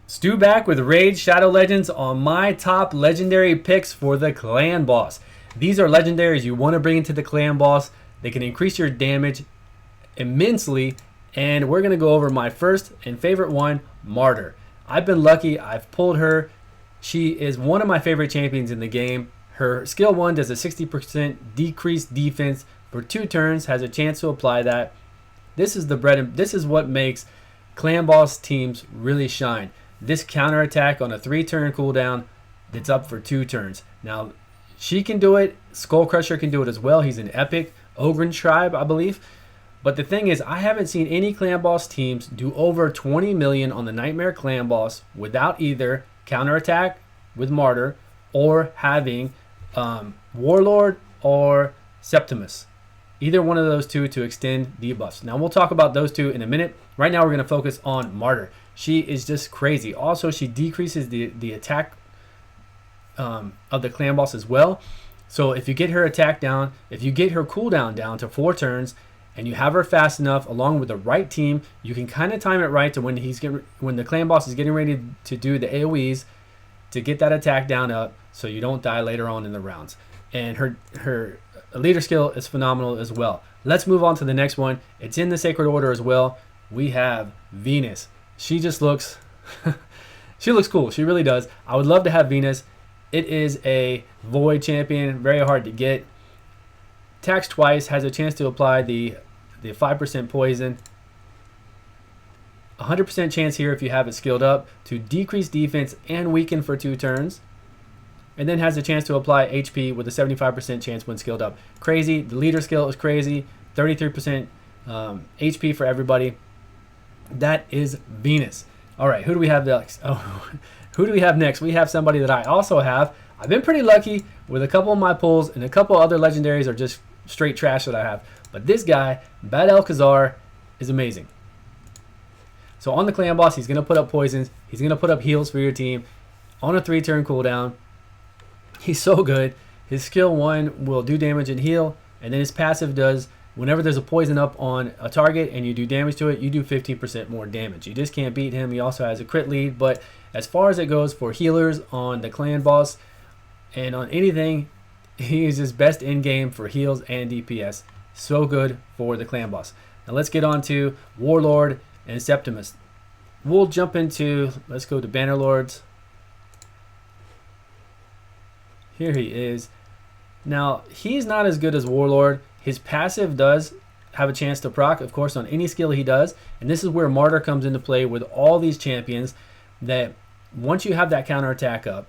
Stu back with Raid Shadow Legends on my top legendary picks for the clan boss. These are legendaries you want to bring into the clan boss. They can increase your damage immensely, and we're going to go over my first and favorite one, Martyr. I've been lucky. I've pulled her. She is one of my favorite champions in the game. Her skill 1 does a 60% decreased defense for 2 turns, has a chance to apply that. This is what makes clan boss teams really shine. This counterattack on a 3-turn cooldown that's up for 2 turns. Now, she can do it. Skull Crusher can do it as well. He's an epic Ogren tribe, I believe. But the thing is, I haven't seen any clan boss teams do over 20 million on the Nightmare clan boss without either counterattack with Martyr or having Warlord or Septimus. Either one of those two to extend debuffs. Now, we'll talk about those two in a minute. Right now, we're going to focus on Martyr. She is just crazy. Also, she decreases the attack of the clan boss as well. So if you get her attack down, if you get her cooldown down to 4 turns, and you have her fast enough, along with the right team, you can kind of time it right to when the clan boss is getting ready to do the AOE's to get that attack down up, so you don't die later on in the rounds. And her leader skill is phenomenal as well. Let's move on to the next one. It's in the sacred order as well. We have Venus. She just looks she looks cool. She really does. I would love to have Venus. It is a void champion, very hard to get. Attacks twice, has a chance to apply the 5% poison. 100% chance here if you have it skilled up to decrease defense and weaken for 2 turns. And then has a chance to apply HP with a 75% chance when skilled up. Crazy. The leader skill is crazy. 33% HP for everybody. That is Venus. All right, who do we have next? Oh, who do we have next? We have somebody that I also have. I've been pretty lucky with a couple of my pulls, and a couple other legendaries are just straight trash that I have. But this guy, Bad Alcazar, is amazing. So on the clan boss, he's going to put up poisons. He's going to put up heals for your team on a 3-turn cooldown. He's so good. His skill 1 will do damage and heal, and then his passive does, whenever there's a poison up on a target and you do damage to it, you do 15% more damage. You just can't beat him. He also has a crit lead, but as far as it goes for healers on the clan boss and on anything, he is just best in game for heals and DPS. So good for the clan boss. Now let's get on to Warlord and Septimus. We'll jump into, let's go to Bannerlords. Here he is. Now, he's not as good as Warlord. His passive does have a chance to proc, of course, on any skill he does. And this is where Martyr comes into play with all these champions, that once you have that counterattack up,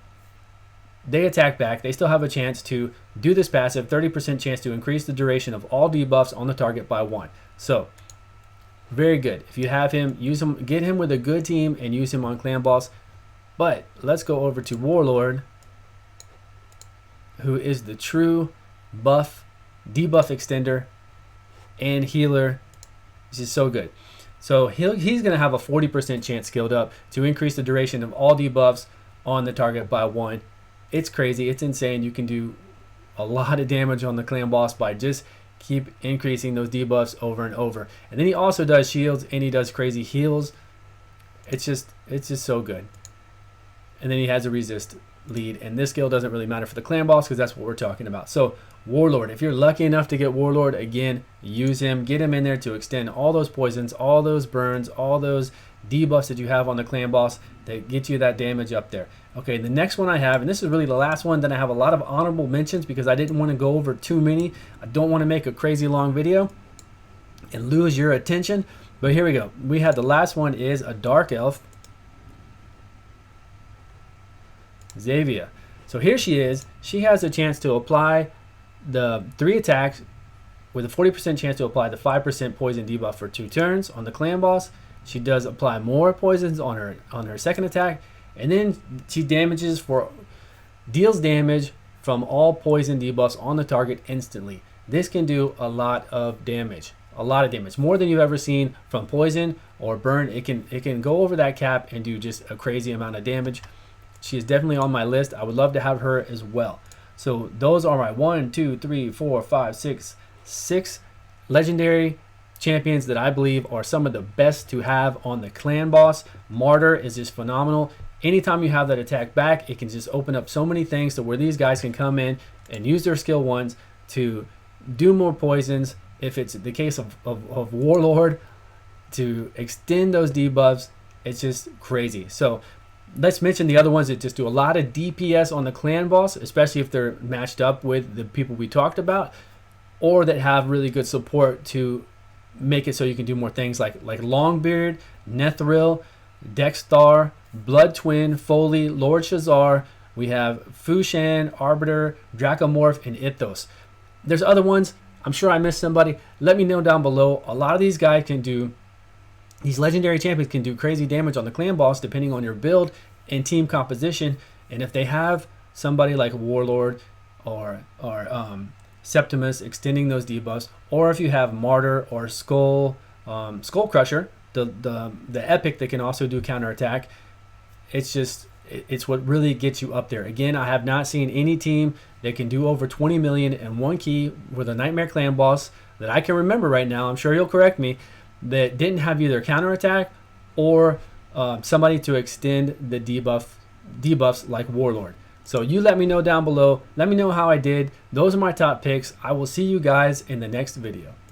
they attack back. They still have a chance to do this passive, 30% chance to increase the duration of all debuffs on the target by 1. So, very good. If you have him, use him, get him with a good team and use him on clan boss. But let's go over to Warlord, who is the true buff, debuff extender, and healer. This is so good. So he's going to have a 40% chance skilled up to increase the duration of all debuffs on the target by 1. It's crazy. It's insane. You can do a lot of damage on the clan boss by just keep increasing those debuffs over and over. And then he also does shields and he does crazy heals. It's just so good. And then he has a resist lead, and this skill doesn't really matter for the clan boss because that's what we're talking about. So Warlord, if you're lucky enough to get Warlord, again, use him, get him in there to extend all those poisons, all those burns, all those debuffs that you have on the clan boss that get you that damage up there. Okay, the next one I have, and this is really the last one, then I have a lot of honorable mentions because I didn't want to go over too many. I don't want to make a crazy long video and lose your attention, but here we go. We have the last one is a dark elf, Xavier. So here she is. She has a chance to apply the 3 attacks with a 40% chance to apply the 5% poison debuff for 2 turns on the clan boss. She does apply more poisons on her second attack, and then she deals damage from all poison debuffs on the target instantly. This can do a lot of damage. More than you've ever seen from poison or burn. It can go over that cap and do just a crazy amount of damage. She is definitely on my list. I would love to have her as well. So those are my 6 legendary champions that I believe are some of the best to have on the clan boss. Martyr is just phenomenal. Anytime you have that attack back, it can just open up so many things to where these guys can come in and use their skill ones to do more poisons. If it's the case of Warlord, to extend those debuffs, it's just crazy. So let's mention the other ones that just do a lot of DPS on the clan boss, especially if they're matched up with the people we talked about, or that have really good support to make it so you can do more things like Longbeard, Nethril, Dexstar, Blood Twin, Foley, Lord Shazar. We have Fushan, Arbiter, Dracomorph, and Ithos. There's other ones. I'm sure I missed somebody. Let me know down below. A lot of these guys can do, these legendary champions can do crazy damage on the clan boss depending on your build and team composition. And if they have somebody like Warlord or Septimus extending those debuffs, or if you have Martyr or Skull Crusher, the epic that can also do counterattack, it's what really gets you up there. Again, I have not seen any team that can do over 20 million in one key with a Nightmare Clan boss that I can remember right now. I'm sure you'll correct me, that didn't have either counterattack or somebody to extend the debuffs like Warlord. So you let me know down below. Let me know how I did. Those are my top picks. I will see you guys in the next video.